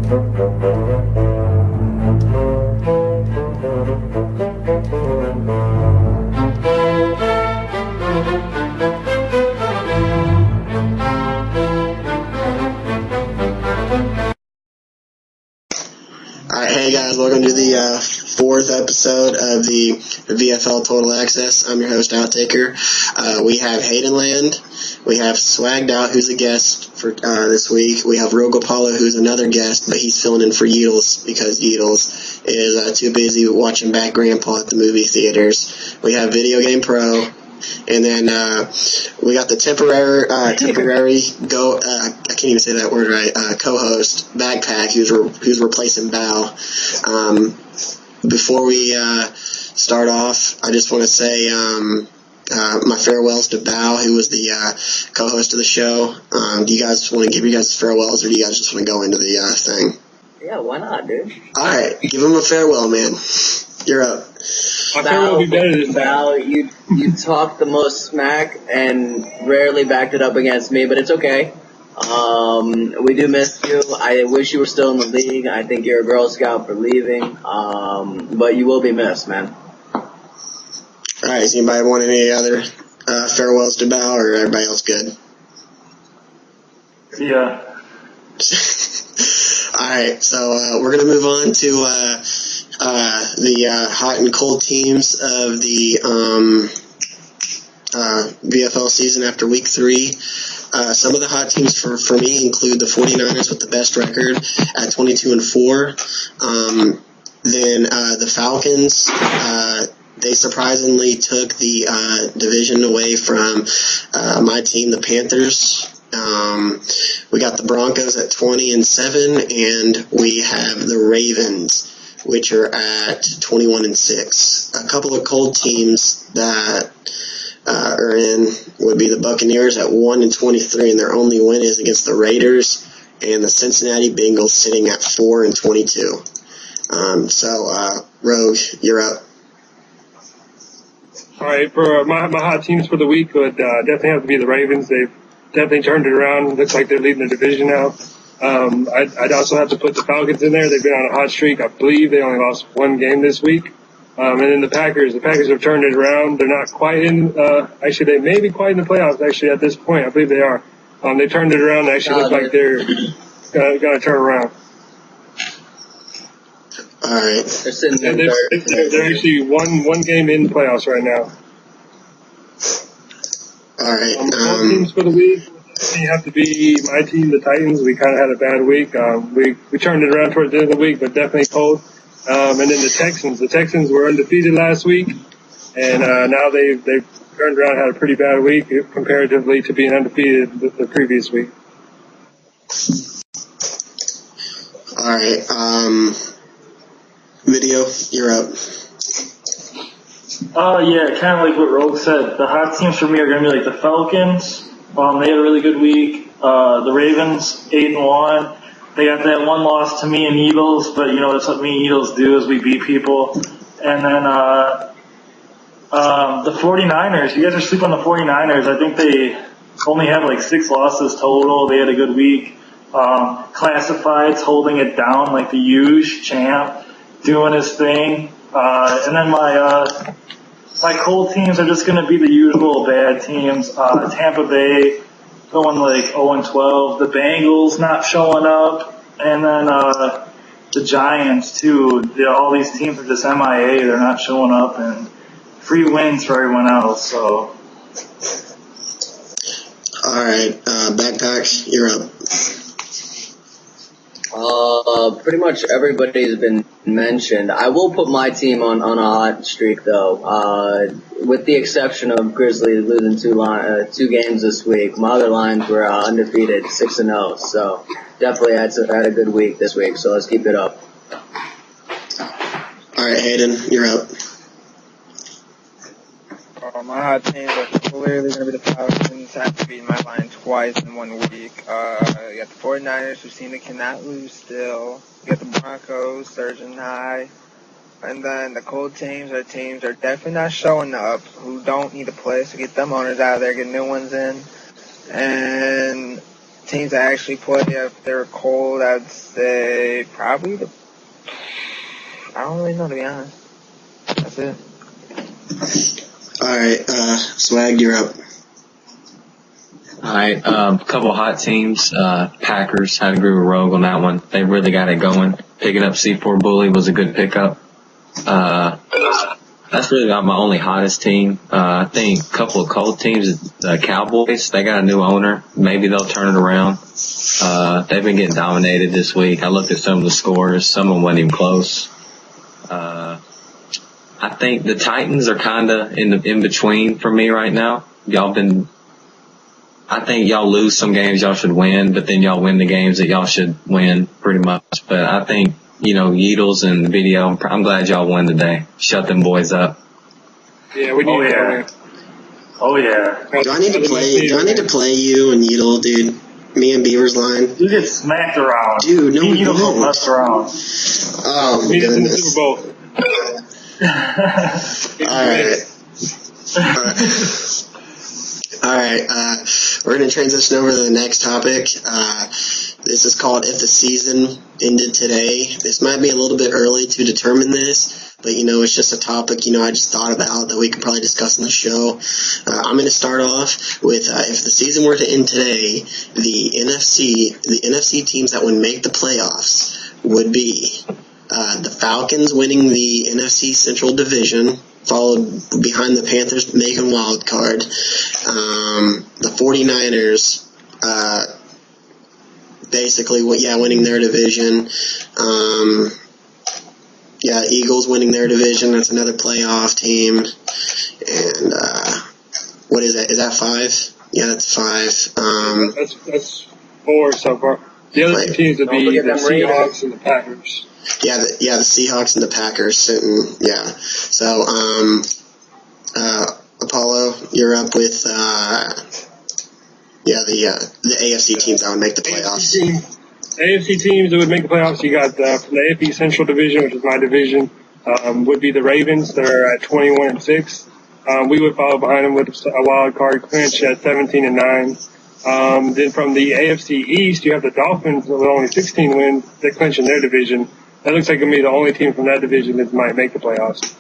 Alright, hey guys, welcome to the fourth episode of the VFL Total Access. I'm your host, Outtaker. We have Haydenland. We have Swagged Out, who's a guest for this week. We have Rogopala, who's another guest, but he's filling in for Yeetles because Yeetles is too busy watching Bad Grandpa at the movie theaters. We have Video Game Pro. And then we got the temporary I can't even say that word right, co-host, Backpack, who's replacing Bao. Before we start off, I just want to say my farewells to Bao, who was the co-host of the show. Do you guys want to give you guys farewells, or do you guys just want to go into the thing? Yeah, why not, dude? Alright, give him a farewell, man. You're up. Val, you talked the most smack and rarely backed it up against me, but it's okay. We do miss you. I wish you were still in the league. I think you're a Girl Scout for leaving, but you will be missed, man. Alright, does anybody want any other farewells to Bao, or everybody else good? Yeah. Alright, so we're going to move on to the hot and cold teams of the VFL season after week 3. Some of the hot teams for me include the 49ers with the best record at 22-4. Then the Falcons, they surprisingly took the division away from my team, the Panthers. We got the Broncos at 20-7, and we have the Ravens, which are at 21-6. A couple of cold teams that are in would be the Buccaneers at 1-23, and their only win is against the Raiders, and the Cincinnati Bengals sitting at 4-22. Rogue, you're up. All right, for my hot teams for the week would definitely have to be the Ravens. They've definitely turned it around. Looks like they're leading the division now. I'd also have to put the Falcons in there. They've been on a hot streak. I believe they only lost one game this week. And then the Packers have turned it around. They're not quite in, actually they may be quite in the playoffs actually at this point. I believe they are. They turned it around. They actually look like they're gonna turn around. Alright. They're actually one game in the playoffs right now. Alright. Teams for the week. You have to be my team, the Titans. We kind of had a bad week. We turned it around towards the end of the week, but definitely cold. And then the Texans. The Texans were undefeated last week, and now they've turned around and had a pretty bad week comparatively to being undefeated the previous week. All right. Video, you're up. Yeah, kind of like what Rogue said. The hot teams for me are going to be like the Falcons. They had a really good week. The Ravens, 8-1. They got that one loss to me and Eagles, but you know, that's what me and Eagles do is we beat people. And then, the 49ers, you guys are sleeping on the 49ers. I think they only have like 6 losses total. They had a good week. Classifieds holding it down like the huge champ, doing his thing. And then my cold teams are just going to be the usual bad teams. Tampa Bay going like 0-12. The Bengals not showing up. And then the Giants, too. All these teams are just MIA. They're not showing up. And free wins for everyone else. So. All right. Backpack, you're up. Pretty much everybody's been mentioned. I will put my team on a hot streak though, with the exception of Grizzlies losing 2 games this week. My other lines were undefeated, 6-0. So definitely had a good week this week. So let's keep it up. All right, Hayden, you're up. My hot teams are clearly going to be the Falcons. I have to beat my line twice in 1 week. You got the 49ers, who seem to cannot lose still. You got the Broncos, surging high. And then the cold teams are definitely not showing up, who don't need to play, so get them owners out of there, get new ones in. And teams that actually play, if they're cold, I'd say probably I don't really know, to be honest. That's it. All right, Swag, you're up. All right, a couple hot teams. Packers, I'd agree with Rogue on that one. They really got it going. Picking up C4 Bully was a good pickup. That's really about my only hottest team. I think a couple of cold teams, the Cowboys, they got a new owner. Maybe they'll turn it around. They've been getting dominated this week. I looked at some of the scores. Some of them weren't even close. I think the Titans are kind of in between for me right now. I think y'all lose some games y'all should win, but then y'all win the games that y'all should win pretty much. But I think, Yeatles and the video, I'm glad y'all won today. Shut them boys up. Yeah, we need that win. Oh, yeah. Do I need to play you and Yeatle, dude? Me and Beaver's line? You get smacked around. Dude, no, you don't mess around. Oh, my Meet us in the goodness. Super Bowl. All right, we're going to transition over to the next topic. This is called If the Season Ended Today. This might be a little bit early to determine this, but, it's just a topic, I just thought about that we could probably discuss on the show. I'm going to start off with if the season were to end today, the NFC teams that would make the playoffs would be the Falcons winning the NFC Central Division, followed behind the Panthers making wild card. The 49ers, basically, winning their division. Eagles winning their division. That's another playoff team. And, what is that? Is that 5? Yeah, that's 5. That's 4 so far. The other two teams would be the Seahawks and the Packers. Yeah, the Seahawks and the Packers sitting, yeah. So, Apollo, you're up with, the AFC teams that would make the playoffs. AFC teams that would make the playoffs, you got from the AFC Central Division, which is my division, would be the Ravens. They're at 21-6. We would follow behind them with a wild card clinch at 17-9. Then from the AFC East, you have the Dolphins with only 16 wins. They're clinching their division. That looks like going to be the only team from that division that might make the playoffs.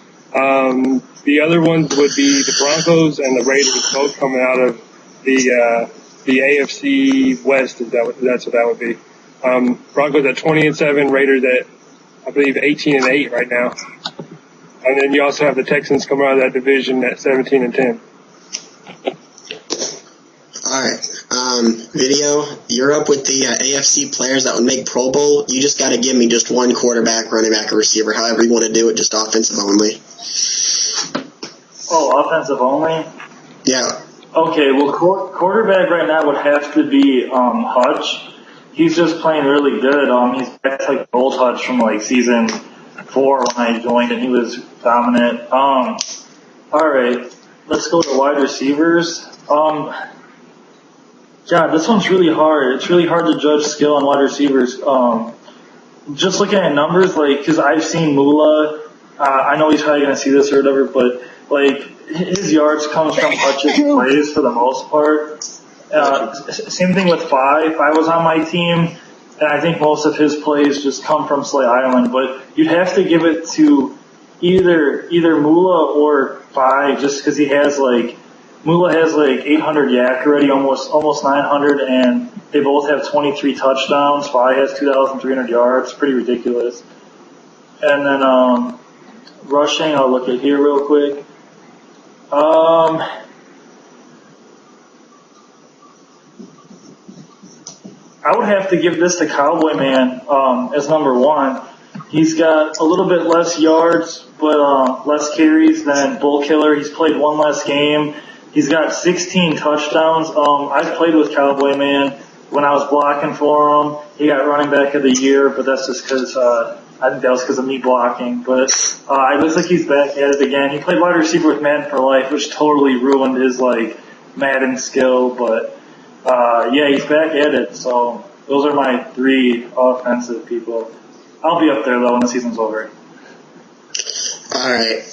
The other ones would be the Broncos and the Raiders, both coming out of the AFC West. That's what that would be. Broncos at 20-7, Raiders at, I believe, 18-8 right now. And then you also have the Texans coming out of that division at 17-10. All right. Video, you're up with the AFC players that would make Pro Bowl. You just got to give me just one quarterback, running back, or receiver, however you want to do it, just offensive only. Oh, offensive only? Yeah. Okay, well, quarterback right now would have to be Hutch. He's just playing really good. He's back to like old Hutch from like season 4 when I joined, and he was dominant. All right, let's go to wide receivers. God, this one's really hard. It's really hard to judge skill on wide receivers. Just looking at numbers, because I've seen Mula. I know he's probably going to see this or whatever, but his yards comes from Hutch's plays for the most part. Same thing with Fi. Fi was on my team, and I think most of his plays just come from Slay Island. But you'd have to give it to either Mula or Fi, just because he has Mula has 800 yak already, almost 900, and they both have 23 touchdowns. Fi has 2,300 yards, pretty ridiculous. And then rushing, I'll look at here real quick. I would have to give this to Cowboy Man as number 1. He's got a little bit less yards, but less carries than Bull Killer. He's played one less game. He's got 16 touchdowns. I've played with Cowboy Man when I was blocking for him. He got running back of the year, but that's just because I think that was because of me blocking. But it looks like he's back at it again. He played wide receiver with Madden for Life, which totally ruined his Madden skill. But he's back at it. So those are my 3 offensive people. I'll be up there though when the season's over. All right.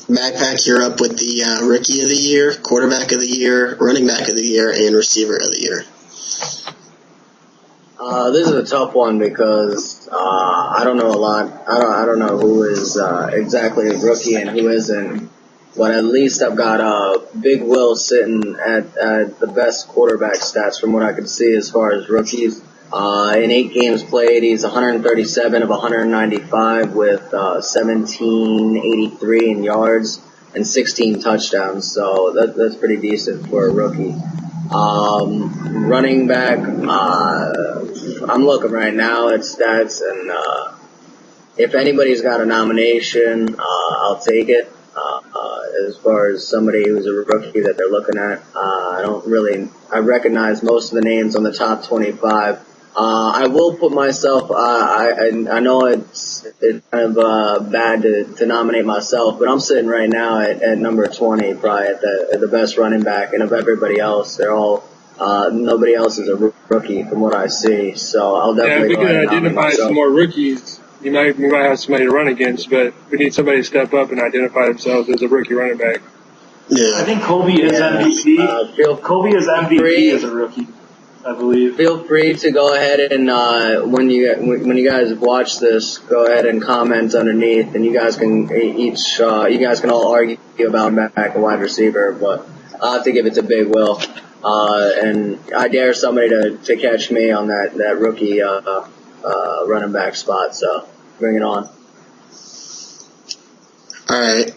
Backpack, you're up with the Rookie of the Year, Quarterback of the Year, Running Back of the Year, and Receiver of the Year. This is a tough one because I don't know a lot. I don't know who is exactly a rookie and who isn't. But at least I've got Big Will sitting at the best quarterback stats from what I can see as far as rookies. In 8 games played, he's 137 of 195 with 1783 in yards and 16 touchdowns. So that's pretty decent for a rookie. Running back, I'm looking right now at stats, and if anybody's got a nomination, I'll take it. As far as somebody who's a rookie that they're looking at, I recognize most of the names on the top 25. I will put myself, I know it's kind of bad to nominate myself, but I'm sitting right now at number 20, probably at the best running back, and of everybody else, they're all, nobody else is a rookie from what I see, so I'll definitely if we can identify some more rookies, we might have somebody to run against, but we need somebody to step up and identify themselves as a rookie running back. Yeah. I think Kobe is MVP. Kobe is MVP as a rookie, I believe. Feel free to go ahead and when you guys watch this, go ahead and comment underneath, and you guys can all argue about back and wide receiver, but I'll have to give it to Big Will. And I dare somebody to catch me on that rookie running back spot. So bring it on. All right.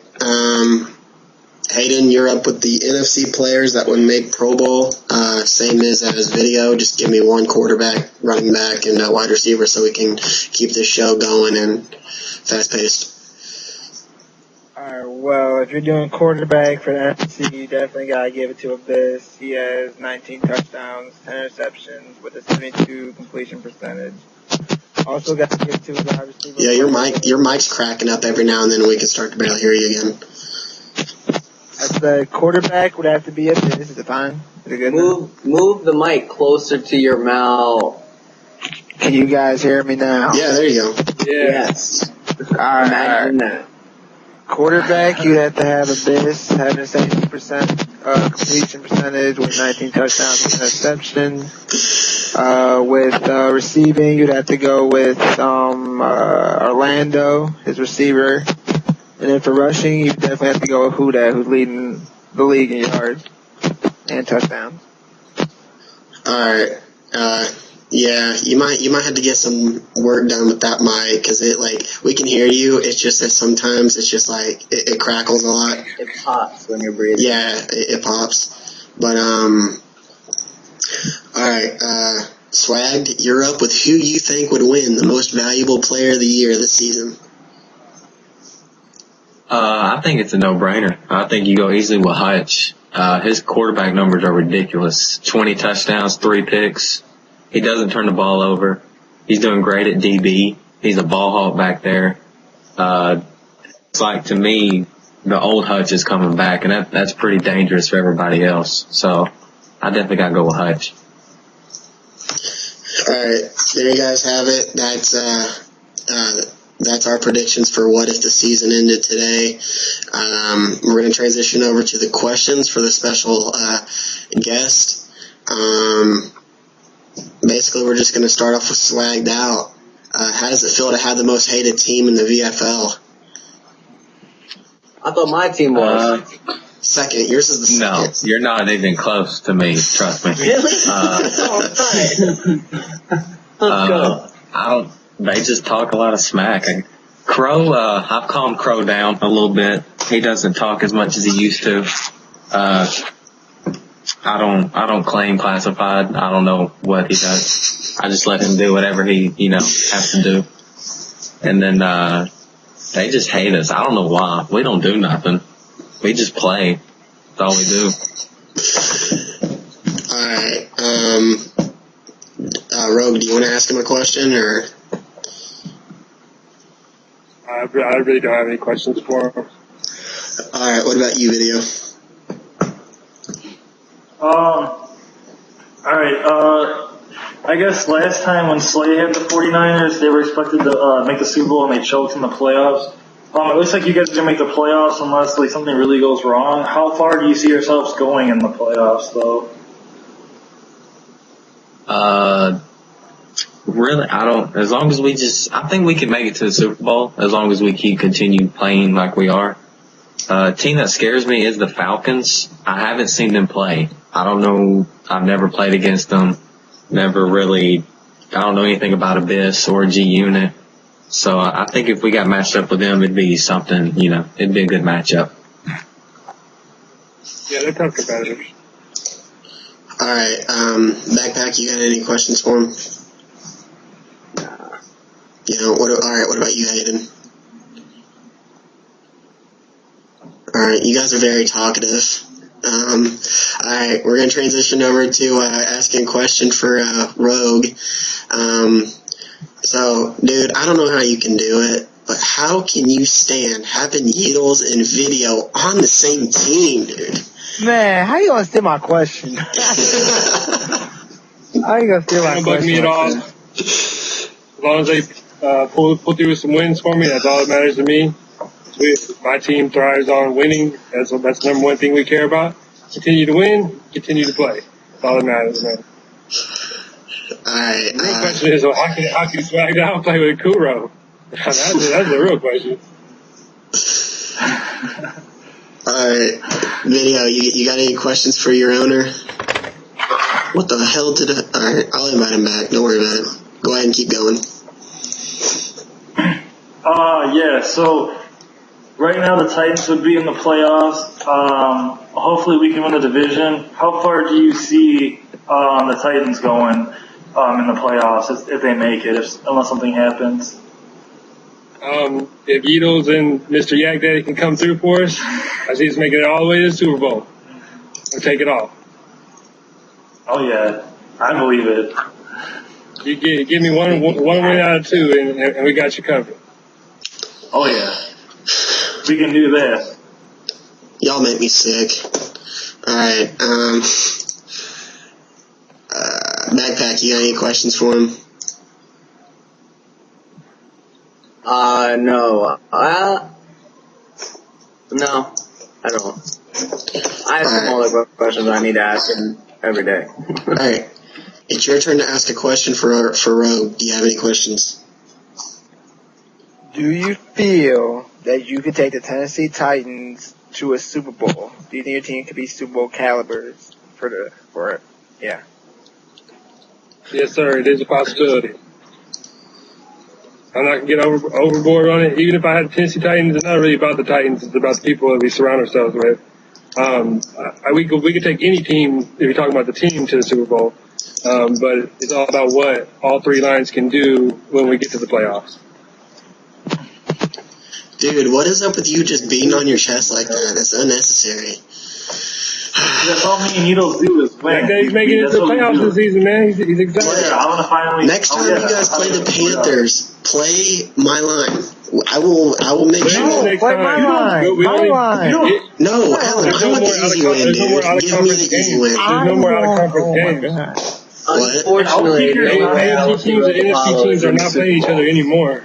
Hayden, you're up with the NFC players that would make Pro Bowl. Same as video. Just give me one quarterback, running back, and a wide receiver so we can keep this show going and fast-paced. All right, well, if you're doing quarterback for the NFC, you definitely got to give it to Abyss. He has 19 touchdowns, 10 interceptions with a 72 completion percentage. Also got to give it to his wide receiver. Yeah, your mic's cracking up every now and then. We can start to barely hear you again. The quarterback would have to be Abyss. Is it fine? Is it good? Move the mic closer to your mouth. Can you guys hear me now? Yeah, there you go. Yes. All right. Imagine that. Quarterback, you'd have to have Abyss having a 70% completion percentage with 19 touchdowns and interception. With receiving, you'd have to go with Orlando, his receiver. And then for rushing, you definitely have to go with Huda, who's leading the league in yards and touchdowns. All right. Yeah, you might have to get some work done with that mic because we can hear you. It's just that sometimes it's just like it crackles a lot. It pops when you're breathing. Yeah, it pops. But all right. Swagged, you're up with who you think would win the most valuable player of the year this season. I think it's a no-brainer. I think you go easily with Hutch. His quarterback numbers are ridiculous. 20 touchdowns, 3 picks. He doesn't turn the ball over. He's doing great at DB. He's a ball hawk back there. It's like, to me, the old Hutch is coming back, and that's pretty dangerous for everybody else. So I definitely got to go with Hutch. All right, there you guys have it. That's our predictions for what if the season ended today. We're going to transition over to the questions for the special guest. Basically, we're just going to start off with Swagged Out. How does it feel to have the most hated team in the VFL? I thought my team was. Second. Yours is the second. No, you're not even close to me, trust me. Really? Let's go. They just talk a lot of smack. Crow, I've calmed Crow down a little bit. He doesn't talk as much as he used to. I don't claim classified. I don't know what he does. I just let him do whatever he, has to do. And then, they just hate us. I don't know why. We don't do nothing. We just play. That's all we do. Alright, Rogue, do you want to ask him a question, or? I really don't have any questions for him. Alright, what about you, Video? Alright, I guess last time when Slay had the 49ers, they were expected to make the Super Bowl and they choked in the playoffs. It looks like you guys are going to make the playoffs unless something really goes wrong. How far do you see yourselves going in the playoffs, though? Really, as long as I think we can make it to the Super Bowl as long as we continue playing like we are. Team that scares me is the Falcons. I haven't seen them play. I don't know. I've never played against them. I don't know anything about Abyss or G Unit. So I think if we got matched up with them, it'd be something, it'd be a good matchup. Yeah, they're tough competitors. All right, Backpack, you got any questions for him? What about you, Hayden? All right, you guys are very talkative. All right, we're going to transition over to asking a question for Rogue. So, dude, I don't know how you can do it, but how can you stand having Yeatles and Video on the same team, dude? Man, how you gonna steal my question? How you gonna steal my Don't bug question? me at all. As long as they pull through with some wins for me, that's all that matters to me. My team thrives on winning. That's the number one thing we care about. Continue to win, continue to play. That's all that matters, man. All right. The real question is, how can SmackDown play with Kuro? That's the real question. Alright, Video, you got any questions for your owner? What the hell alright, I'll invite him back, don't worry about it. Go ahead and keep going. Yeah, so right now the Titans would be in the playoffs. Hopefully we can win the division. How far do you see the Titans going in the playoffs if they make it, unless something happens? If Yeatles and Mr. Yak Daddy can come through for us, I see us making it all the way to the Super Bowl. We'll take it all. Oh yeah, I believe it. You give me one win out of two, and we got you covered. Oh yeah, we can do that. Y'all make me sick. Alright, Backpack, you got any questions for him? No. No, I don't. I have some other questions I need to ask him every day. Alright, it's your turn to ask a question for Rogue. Do you have any questions? Do you feel that you could take the Tennessee Titans to a Super Bowl? Do you think your team could be Super Bowl calibers for it? Yeah. Yes, sir. It is a possibility. I'm not going to get overboard on it. Even if I had the Tennessee Titans, it's not really about the Titans. It's about the people that we surround ourselves with. We could take any team, if you're talking about the team, to the Super Bowl. But it's all about what all three lines can do when we get to the playoffs. Dude, what is up with you just beating on your chest like that? It's unnecessary. That's all me and Needles do is win. He's making it to the playoffs this season, man. He's excited. Yeah, I want to finally. Next time you guys play the Panthers, play my line. I will make sure. Play my line. My line. No, Alan, I want the easy win, dude. Give me the easy win. There's no more out-of-conference games. What? Unfortunately, AFC teams and NFC teams are not playing each other anymore.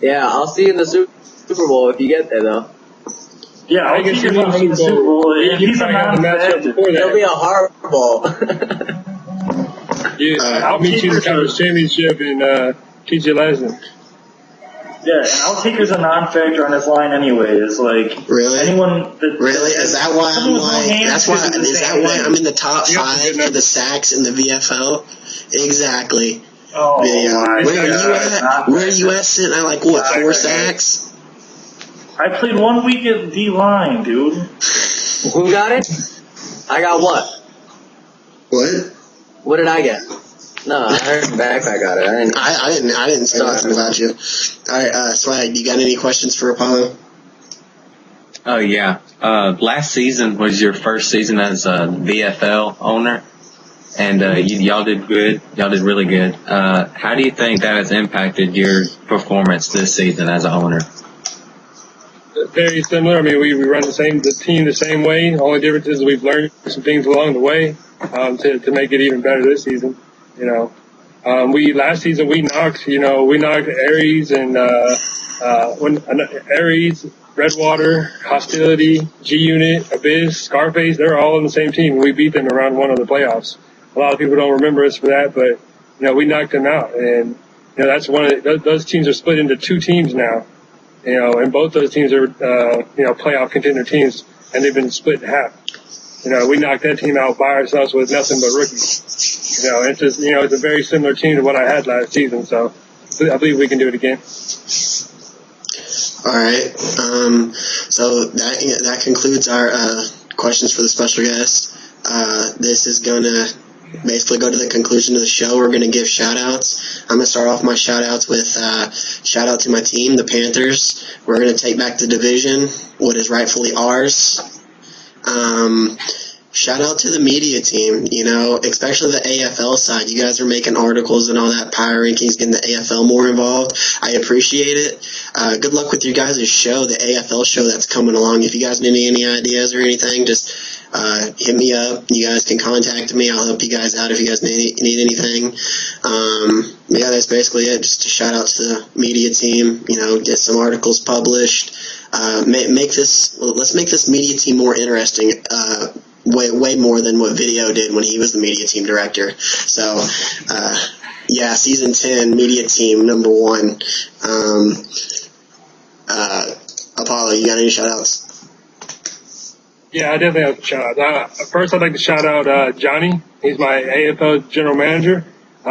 Yeah, I'll see you in the Super Bowl if you get there, though. Yeah, I'll get you in the Super Bowl. He's a non-factor. It'll be a hard ball. I'll meet you in the conference championship and teach you a lesson. Yeah, and I'll take as a non-factor on his line anyways. Like, really? Anyone that, really? Is that why I'm like? Is that why I'm in the top 5 for the sacks in the VFL? Exactly. Oh, yeah. Where are you at? Sitting at like what? 4 sacks? I played 1 week at D-line, dude. Who got it? I got what? What? What did I get? No, I heard Backpack got it. I didn't say nothing about you. Alright, Swag, you got any questions for Apollo? Oh, yeah. Last season was your first season as a VFL owner, and y'all did good. Y'all did really good. How do you think that has impacted your performance this season as an owner? Very similar. I mean, we run the team the same way. The only difference is we've learned some things along the way to make it even better this season. Last season we knocked Aries and Aries, Redwater, Hostility, G Unit, Abyss, Scarface. They're all on the same team. We beat them in round 1 of the playoffs. A lot of people don't remember us for that, but we knocked them out. And, that's those teams are split into two teams now, and both those teams are, playoff contender teams, and they've been split in half. We knocked that team out by ourselves with nothing but rookies. It's just, it's a very similar team to what I had last season. So I believe we can do it again. All right. So that concludes our questions for the special guest. This is gonna basically go to the conclusion of the show. We're gonna give shout outs. I'm gonna start off my shout outs with shout out to my team, the Panthers. We're gonna take back the division, what is rightfully ours. Shout out to the media team, especially the AFL side. You guys are making articles and all that, power rankings, getting the AFL more involved. I appreciate it. Good luck with your guys' show, the AFL show that's coming along. If you guys need any ideas or anything, just hit me up. You guys can contact me. I'll help you guys out if you guys need anything. Yeah, that's basically it. Just a shout out to the media team. Get some articles published. Let's make this media team more interesting. Way more than what Video did when he was the media team director. So, season 10, media team number 1. Apollo, you got any shout outs? Yeah, I definitely have to shout out. First, I'd like to shout out Johnny. He's my AFL general manager.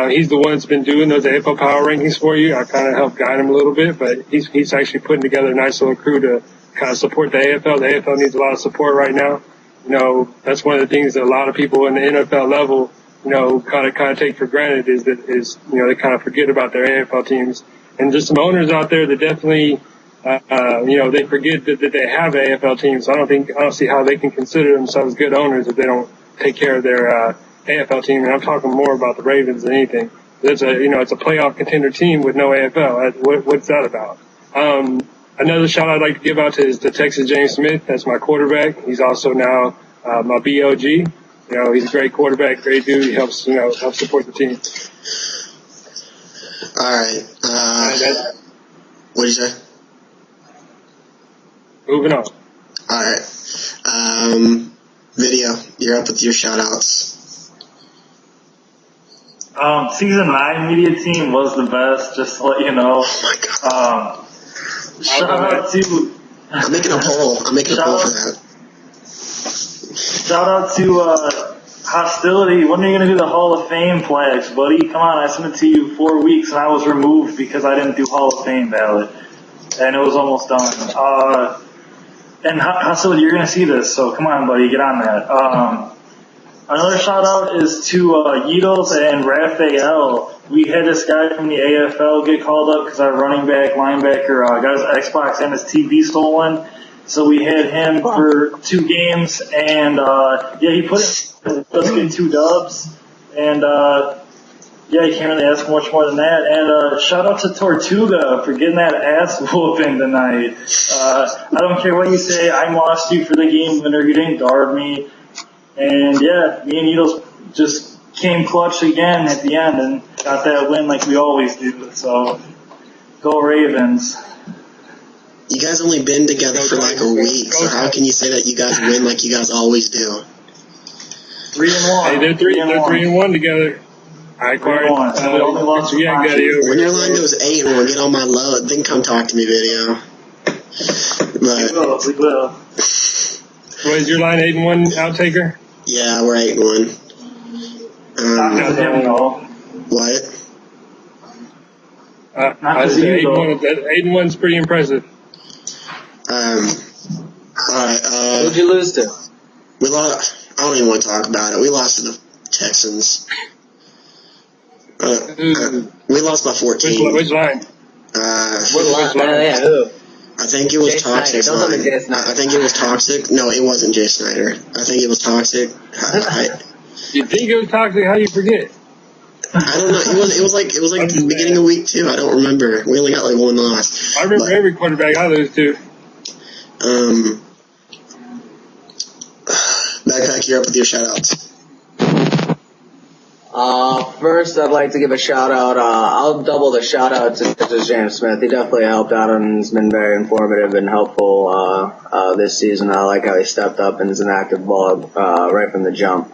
He's the one that's been doing those AFL power rankings for you. I kind of helped guide him a little bit, but he's actually putting together a nice little crew to kind of support the AFL. The AFL needs a lot of support right now. That's one of the things that a lot of people in the NFL level, kind of take for granted is they kind of forget about their AFL teams. And just some owners out there that definitely, they forget that they have AFL teams. So I don't see how they can consider themselves good owners if they don't take care of their, AFL team. And I'm talking more about the Ravens than anything. It's a playoff contender team with no AFL. What's that about? Another shout I'd like to give out to is to Texas James Smith. That's my quarterback. He's also now my BOG. He's a great quarterback, great dude. He helps support the team. All right. What did you say? Moving on. All right. Video, you're up with your shout outs. Season 9 media team was the best, just to let you know. Oh my God. Shout out to... I'm making a poll for that. Shout out to Hostility. When are you going to do the Hall of Fame flags, buddy? Come on, I sent it to you 4 weeks and I was removed because I didn't do Hall of Fame ballot. And it was almost done. And Hostility, you're going to see this, so come on, buddy, get on that. Another shout out is to Yidos and Raphael. We had this guy from the AFL get called up because our running back, linebacker, got his Xbox and his TV stolen. So we had him for 2 games, and he put it. Let's get 2 dubs, and you can't really ask much more than that. And shout out to Tortuga for getting that ass whooping tonight. I don't care what you say, I lost you for the game winner. You didn't guard me. And me and Needles just came clutch again at the end and got that win like we always do. So, go Ravens. You guys only been together for like a week, so how can you say that you guys win like you guys always do? 3-1. Hey, they're 3-1 together. I acquired. When your line goes 8-1, get on my load, then come talk to me, Video. But We will. What is your line, 8-1 outtaker? yeah, we're 8-1. What? I say 8-1's pretty impressive. Alright, Who'd you lose to? we lost. I don't even want to talk about it. We lost to the Texans. We lost by 14. Which line? Who? I think it was Jay Toxic. Snyder. Don't tell me Jay Snyder. I think it was Toxic. No, it wasn't Jay Snyder. I think it was Toxic. You think it was Toxic? How do you forget? I don't know. It was like the beginning of week 2. I don't remember. We only got like 1 loss. I remember every quarterback I lose to. Backpack, you're up with your shout-outs. First, I'd like to give a shout out. I'll double the shout out to James Smith. He definitely helped out and has been very informative and helpful this season. I like how he stepped up and is an active ball right from the jump.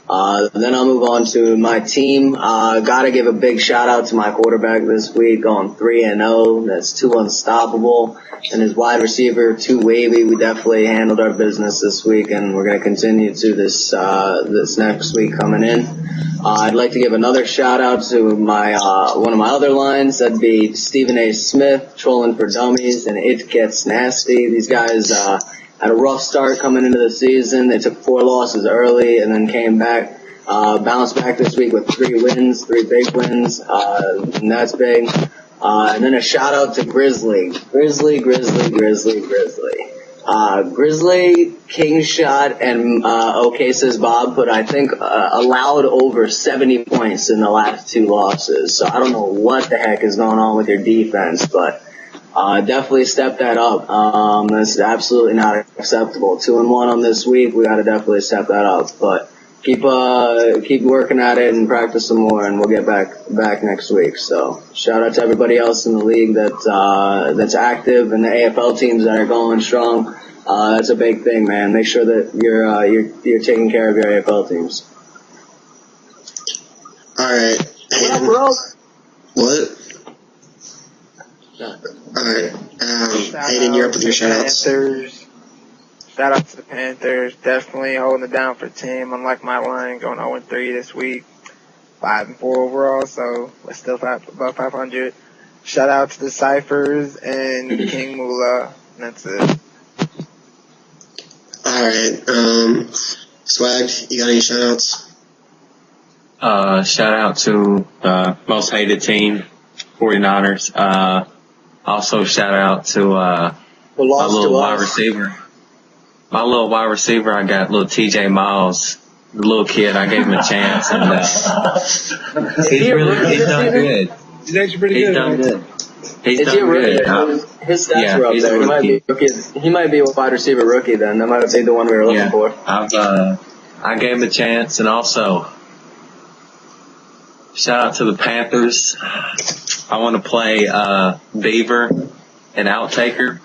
Then I'll move on to my team. Gotta give a big shout out to my quarterback this week, going 3-0. That's 2 unstoppable. And his wide receiver, 2 wavy. We definitely handled our business this week, and we're gonna continue to this next week coming in. I'd like to give another shout out to my one of my other lines. That'd be Stephen A. Smith, trolling for dummies, and It Gets Nasty. These guys had a rough start coming into the season. They took 4 losses early and then came back, bounced back this week with 3 wins, 3 big wins, and that's big. And then a shout out to Grizzly, King Shot, and OK Says Bob put, I think, allowed over 70 points in the last 2 losses. So I don't know what the heck is going on with your defense, but definitely step that up. That's absolutely not acceptable. 2-1 on this week. We got to definitely step that up. But keep working at it and practice some more, and we'll get back next week. So shout out to everybody else in the league that's active, and the AFL teams that are going strong. That's a big thing, man. Make sure that you're taking care of your AFL teams. All right. What up, bro? What? Alright, Hayden, you're up with your shoutouts. Shout out to the Panthers, definitely holding it down for the team, unlike my line, going 0-3 this week, 5-4 overall, so we're still above 500. Shout out to the Cyphers and King Moolah, and that's it. Alright, Swag, you got any shoutouts? Shout out to most hated team, 49ers. Also shout out to my little wide receiver. My little wide receiver, I got little TJ Miles, the little kid. I gave him a chance, and he's done good. He's actually pretty good. He's done good. He's Is done he a rookie? good. His stats were up there. He might be a wide receiver rookie then. That might have been the one we were looking for. I gave him a chance, and also shout out to the Panthers. I want to play Beaver and Outtaker.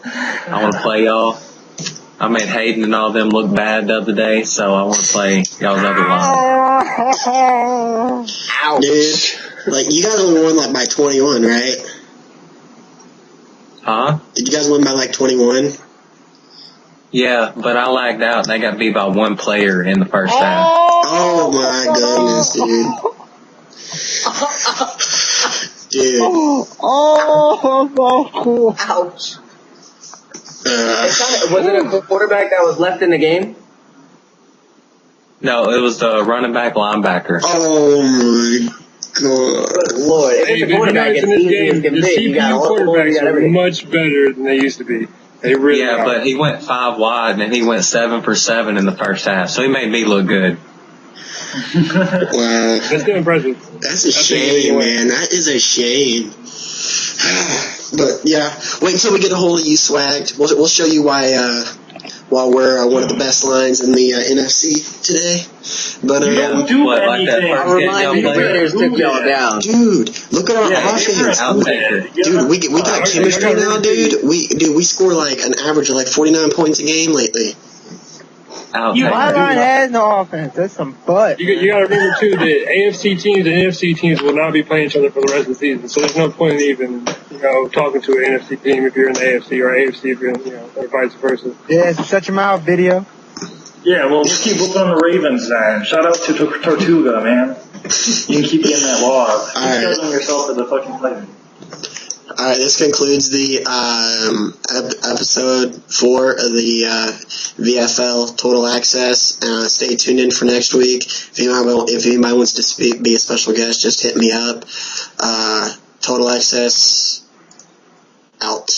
I want to play y'all. I made Hayden and all them look bad the other day, so I want to play y'all's other line. Ouch. Dude, like, you guys only won, like, by 21, right? Huh? Did you guys win by, like, 21? Yeah, but I lagged out, and I got beat by 1 player in the first half. Oh, my goodness, dude. Dude. Ouch. Was it a quarterback that was left in the game? No, it was the running back linebacker. Oh, my God. Good Lord. If it's a quarterback, it's easy as can be. You got all the ball, you got are everything. much better than they used to be. They really are. But he went 5 wide, and he went 7 for 7 in the first half, so he made me look good. Wow. That's still impressive. That's a shame, man. That is a shame. But, yeah, wait until we get a hold of you, Swag. We'll show you why we're one of the best lines in the NFC today. But, Don't do anything. I'll remind you, the Raiders took y'all down. Dude, look at our offense. Dude, we got chemistry now, dude. We score like an average of like 49 points a game lately. My line has no offense. That's some butt. You got to remember, too, that AFC teams and NFC teams will not be playing each other for the rest of the season. So there's no point in even, talking to an NFC team if you're in the AFC or AFC if you're in, or vice versa. Yeah, it's a shut your mouth video. Yeah, well, just keep whooping on the Ravens then. Shout out to Tortuga, man. You can keep getting that log. Keep killing yourself at the fucking play. All right, this concludes the episode 4 of the VFL Total Access. Stay tuned in for next week. If anybody wants to be a special guest, just hit me up. Total Access out.